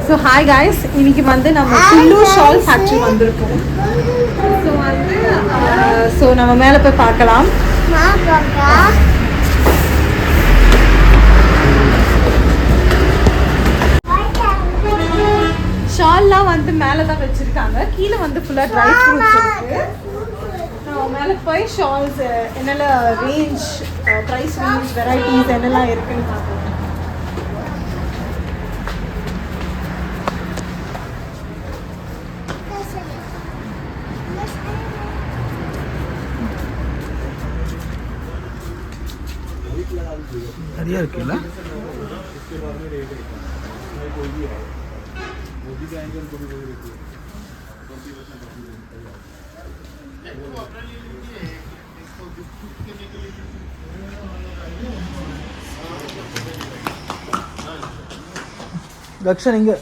So hi guys, இன்னைக்கு வந்து நம்ம Kullu shawl factory வந்திருக்கோம். So நம்ம மேல போய் பார்க்கலாம். ஷால்லாம் வந்து மேலே தான் வச்சிருக்காங்க. கீழே வந்து ஃபுல்லா ட்ரை ஃப்ரூட்ஸ் இருக்கு. நம்ம மேலே போய் ஷால்ஸ் என்னெல்லாம் ரேஞ்ச், ப்ரைஸ் ரேஞ்ச், வெரைட்டிஸ் என்னெல்லாம் இருக்குன்னு பார்க்கலாம். நிறையா இருக்குல்ல. ரக்ஷன் இங்க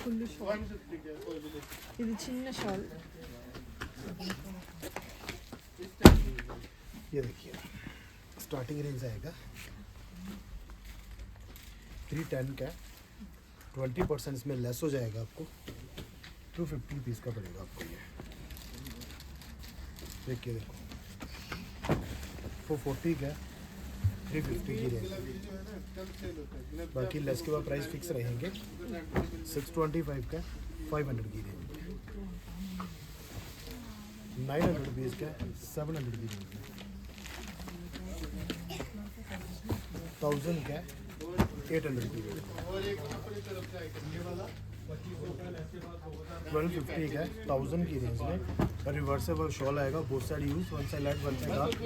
Kullu shawl. இது சின்ன ஷால். ये देखिए स्टार्टिंग रेंज आएगा 310 का, 20% इसमें लेस हो जाएगा आपको 250 रुपीज़ का पड़ेगा आपको ये. देखिए देखो 440 का 350 की रेंज. बाकी लेस के बाद प्राइस फिक्स रहेंगे. 625 का 500 की रेंज. 900 रुपीज़ का 700 की रेंज. 1000 का 800 की रेंज. 1250 का 1000 की रेंज में रिवर्सेबल शॉल आएगा. Both side use, one side light one side dark.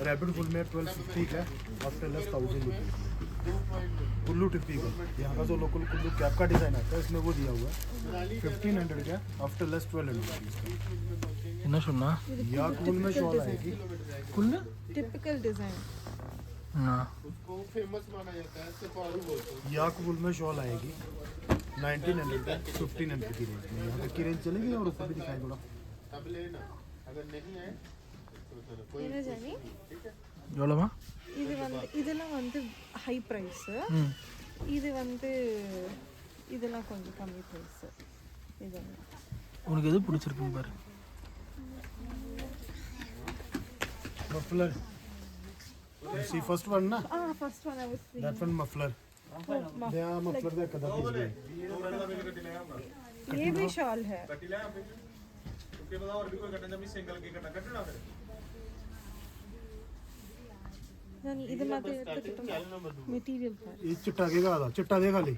Rapid full में 1250 का आफ्टर लेस 1000 रुपीज़. कुल्लू टिप्पी का यहाँ का जो लोकल कुल्लू कैप का डिज़ाइन आता है इसमें वो दिया हुआ है 1500 का आफ्टर लेस 1200 रुपीज़ का. என்ன சொன்னா या कुल में शॉल आएगी. Kullu typical design. हाँ उसको फेमस माना जाता है, सिर्फ आलू बोलते हैं. या कुल में शॉल आएगी 1900 का 1500 की रेंज में. यहाँ की रेंज चलेगी और ऊपर भी दिखाई थोड़ा. तब लेना, अगर नहीं है तो चलो कोई என்ன ஜானி? ठीक है. எவ்வளோமா? இது வந்து இதெல்லாம் வந்து ஹை பிரைஸ். இது வந்து இதெல்லாம் கொஞ்சம் கம்மி பிரைஸ். இதெல்லாம் உனக்கு எது பிடிச்சிருக்குன்னு பாரு. Muffler. You see first one ना? first one I was seeing. That one muffler. Yeah, muffler का कदर भी. ये भी शॉल है. उसके बाद और भी कोई कटना भी सिंगल की कटना फिर. जानी इधर मात्र मटेरियल है. ये चिट्टा के का चिट्टा दे खाली.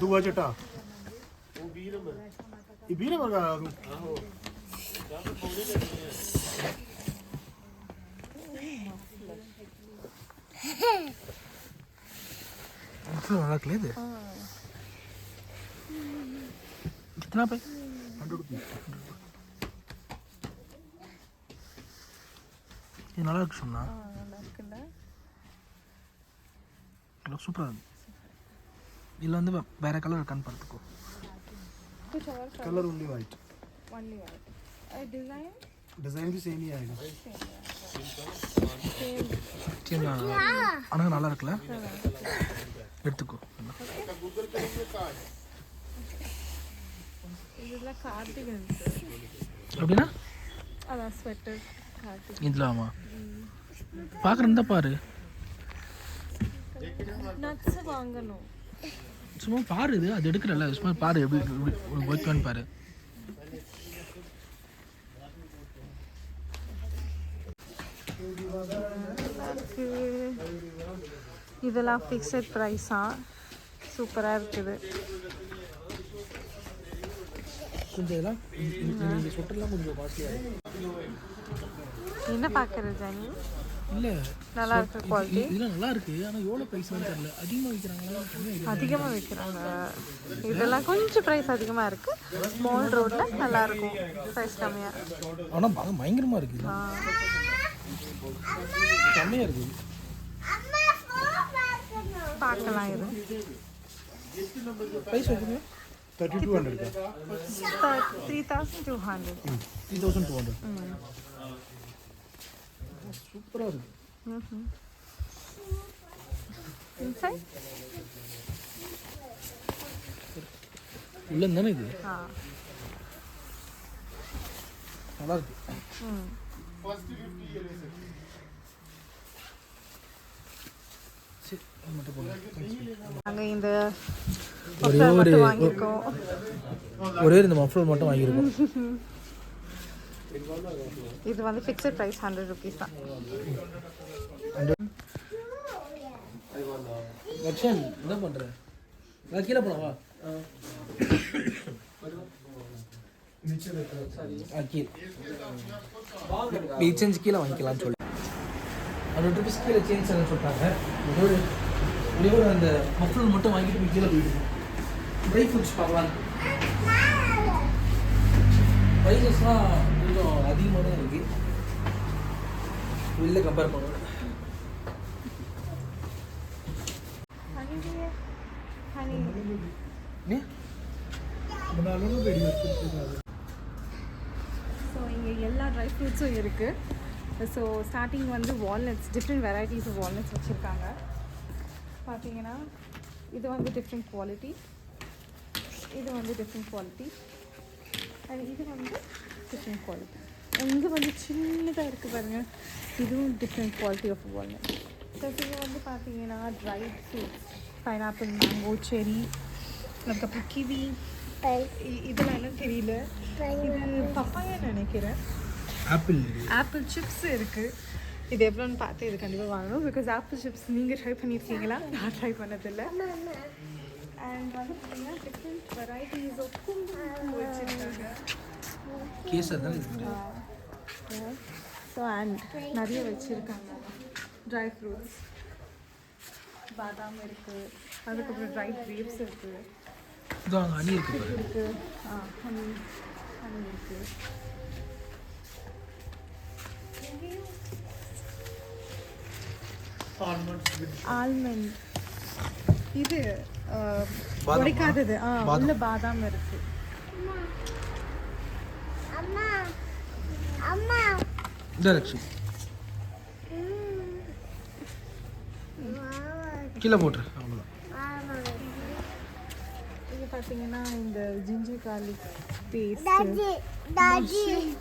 दुआ चिट्टा. वो 20 नंबर. ये 20 नंबर का तू. आहो. जहां पे पौड़ी करनी है. इतना बड़ा क्ले दे. कितना पे? 100 रुपीस. ये நல்லா இருக்கு சொன்னா. நல்லா இருக்குல்ல. நல்லா சூப்பரா இருக்கு. இதுல வந்து வேற கலர் இருக்கான்னு பார்த்துக்கோ. कुछ और colour only white. only white. Design design भी सेम ही आएगा. சரி ஆனா நல்லா இருக்குல்ல. எடுத்துக்கோ. गूगल पे में कार्ड. இதெல்லாம் கார்டிகன்ஸ். அப்படினா? அதான் ஸ்வெட்டர் கார்டிகன். இதுலாமா? பார்க்கறதா பாரு. நட்ஸ் வாங்கணும். சும்மா பாரு, இது அது எடுக்கறல சும்மா பாரு எப்படி ஓகேன்னு பாரு. இதெல்லாம் ஃபிக்ஸட் ப்ரைஸா? சூப்பராக இருக்குது. கொஞ்சம் இதெல்லாம் இந்த சொட்டெல்லாம் கொஞ்சம் காஸ்ட்லியாக இருக்கு. என்ன பார்க்குறது ஜானி? இல்லை நல்லா இருக்கு குவாலிட்டி. இதெல்லாம் நல்லா இருக்கு. ஆனால் எவ்வளோ ப்ரைஸ்னு தெரியல. அதிகமாக விற்கிறாங்களா? அதிகமாக விற்கிறாங்க. இதெல்லாம் கொஞ்சம் ப்ரைஸ் அதிகமாக இருக்குது. மால் ரோட்டில் நல்லாயிருக்கும் ப்ரைஸ் கம்மியாக. ஆனால் பயங்கரமாக இருக்குது. செம்மையாக இருக்குது. பார்க்கலாம் இது. ப்ரைஸ் வைக்கணும் 3200 का 3200. 3200 சூப்பராக இருக்கு. Inside? உள்ள தானே இது Ah. நல்லா இருக்கு. फर्स्ट गिफ्ट ये ले सकते சரி அது மட்டும் போடுங்க. நாங்கள் இந்த ஒரே muffler ஒரு மட்டும் வாங்கியிருக்கோம். ஒரே இந்த மஃப்ளர் மட்டும் வாங்கியிருக்கோம். இது வந்து ஃபிக்ஸட் ப்ரைஸ் 100 rupees தான். லக்ஷன் என்ன பண்ணுற? நான் கீழே போனவா கீழே சேஞ்ச் கீழே வாங்கிக்கலாம்னு சொல்லி 100 rupees கீழே சேஞ்ச் சொல்லிட்டாங்க. ஒரே ஒரு அந்த மஃப்ளர் மட்டும் வாங்கிட்டு கீழே போயிடுவோம். ட்ரை ஃப்ரூட்ஸ் பார்க்கலாம். ப்ரைஸஸ்லாம் கொஞ்சம் அதிகமாக தான் இருக்குது வெளில கம்பேர் பண்ணுவோம். बना लो ना वीडियो ஸோ இங்கே எல்லா ட்ரை ஃப்ரூட்ஸும் இருக்குது. ஸோ ஸ்டார்டிங் வந்து walnuts, different varieties of walnuts வச்சுருக்காங்க. பார்த்தீங்கன்னா இது வந்து டிஃப்ரெண்ட் குவாலிட்டி, இது வந்து டிஃப்ரெண்ட் குவாலிட்டி, அண்ட் இது வந்து டிஃப்ரெண்ட் குவாலிட்டி. இங்கே வந்து சின்னதாக இருக்குது பாருங்கள், இதுவும் different quality of walnut. So இங்கே வந்து பார்த்தீங்கன்னா ட்ரை ஃப்ரூட்ஸ், பைனாப்பிள், மேங்கோ, செரி, அதுக்கப்புறம் கிவி, இதெல்லாம் என்ன தெரியல, இது பப்பாயா நினைக்கிறேன். ஆப்பிள் சிப்ஸ் இருக்குது. இது எவ்வளோன்னு பார்த்து இது கண்டிப்பாக வாங்கணும். பிகாஸ் ஆப்பிள் சிப்ஸ் நீங்கள் ட்ரை பண்ணியிருக்கீங்களா? நான் ட்ரை பண்ணதில்லை. அண்ட் வந்து பார்த்தீங்கன்னா டிஃப்ரெண்ட் வெரைட்டிஸ் ஆஃப் குல்லு வச்சுருக்காங்க. கேசர் தான் ஸோ அண்ட் நிறைய வச்சுருக்காங்க. ட்ரை ஃப்ரூட்ஸ், பாதாம் இருக்குது, அதுக்கப்புறம் ட்ரை கிரேப்ஸ் இருக்குது, இதான் ஹனி இருக்குது இருக்குது, ஹனி இருக்குது. ஆல்மண்ட், இது உடைக்காதது, உள்ள பாதாம் இருக்கு. டைரக்ஷன் கீழே போட்டுரு அவ்வளோதான். இது பார்த்தீங்கன்னா இந்த ginger garlic paste,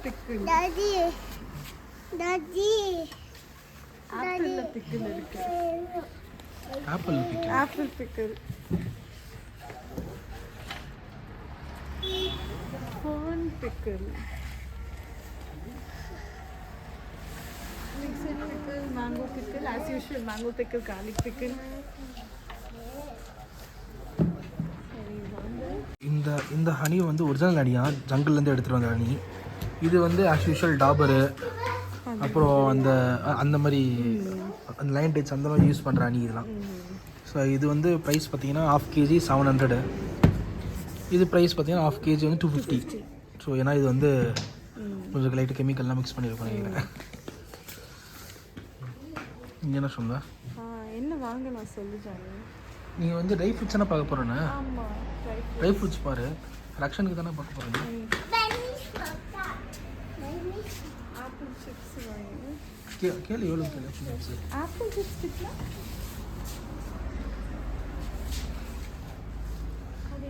pickle, apple pickle இருக்கு, apple pickle, fern pickle, mixed pickle, mango pickle, as usual mango pickle, garlic pickle. இந்த ஹனி வந்து ஒரிஜினல் ஹனியா, ஜங்கிள்லேருந்து எடுத்துகிட்டு வந்த ஹனி. இது வந்து ஆஸ் யூஷுவல் டாபரு, அப்புறம் அந்த மாதிரி அந்த லைன் டேட்ஸ் அந்த மாதிரி யூஸ் பண்ணுற ஹனி இதெல்லாம். ஸோ இது வந்து ப்ரைஸ் பார்த்தீங்கன்னா 1/2 kg 700. இது ப்ரைஸ் பார்த்தீங்கன்னா 1/2 kg வந்து 250. ஸோ ஏன்னா இது வந்து கொஞ்சம் லைட்டு கெமிக்கல்லாம் மிக்ஸ் பண்ணியிருக்கோம் நினைக்கிறேன். நீங்கள் என்ன சொல்லுங்க? என்ன வாங்கலாம் சொல்லுச்சாங்க. நீங்கள் வந்து ட்ரை ஃப்ரூட்ஸ் தானே பார்க்க போகிறேன்னு? ஆமாம், ட்ரை ஃப்ரூட்ஸ் பாரு, ரக்ஷனுக்கு தானே பார்க்க போகிறேன். ஆப்பிள் சிப்ஸ் வாங்க. கேளு எவ்வளோ கேளு சிப்ஸ். ஆப்பிள் சிப்ஸ் கிட்டலாம் அது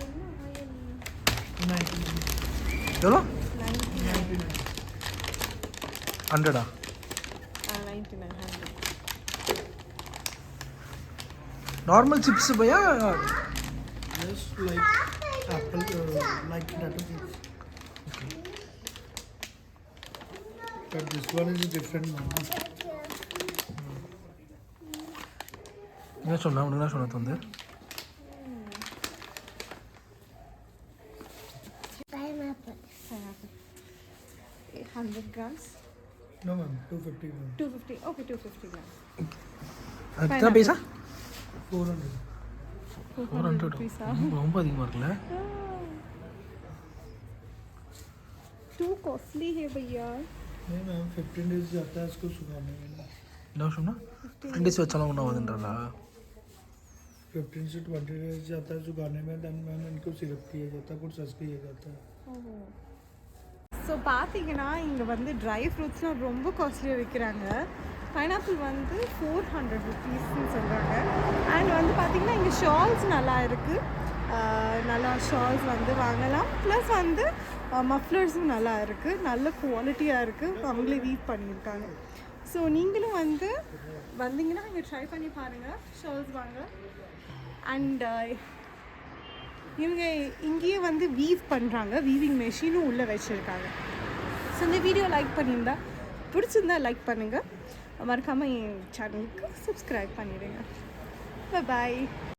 என்ன ஆயில்? எவ்வளோ? 99. 100 99. Normal chips Bhaiya? just like apple like potato chips. Okay. But this one is a different one. என்ன சொன்னா உனக்கு என்ன சொன்னது வந்து? Pineapple. 100 grams. No ma'am, 250 grams. 250. Okay, 250 grams. எத்தனை பைசா? 400. 400. rupees. ரொம்ப அதிகமாக இருக்குல்ல? Too costly है भैया. नहीं मैम 15 days जाता है इसको सुखाने में. என்ன சொன்னா? 15 days வச்சாலும் ஒன்றும் ஆகுதுன்றா? 15 से 20 डेज जाता है सुखाने में, देन मैम इनको सिरप किया जाता है, कुछ सस किया जाता है। ஸோ பார்த்தீங்கன்னா இங்கே வந்து ட்ரை ஃப்ரூட்ஸ்லாம் ரொம்ப காஸ்ட்லியாக விற்கிறாங்க. பைனாப்பிள் வந்து 400 ருபீஸ்ன்னு சொல்கிறாங்க. அண்ட் வந்து பார்த்திங்கன்னா இங்கே ஷால்ஸ் நல்லா இருக்குது. நல்லா ஷால்ஸ் வந்து வாங்கலாம். ப்ளஸ் வந்து மஃப்ளர்ஸும் நல்லா இருக்குது, நல்ல குவாலிட்டியாக இருக்குது, அவங்களே வீவ் பண்ணியிருக்காங்க. ஸோ நீங்களும் வந்து வந்தீங்கன்னா இங்கே ட்ரை பண்ணி பாருங்கள், ஷால்ஸ் வாங்க. அண்ட் இவங்க இங்கேயே வந்து வீவ் பண்ணுறாங்க, வீவிங் மெஷினும் உள்ளே வச்சுருக்காங்க. ஸோ இந்த வீடியோ லைக் பண்ணியிருந்தா பிடிச்சிருந்தா லைக் பண்ணுங்கள், மறக்காமல் என் சேனலுக்கு சப்ஸ்கிரைப் பண்ணிடுங்க. பாய்.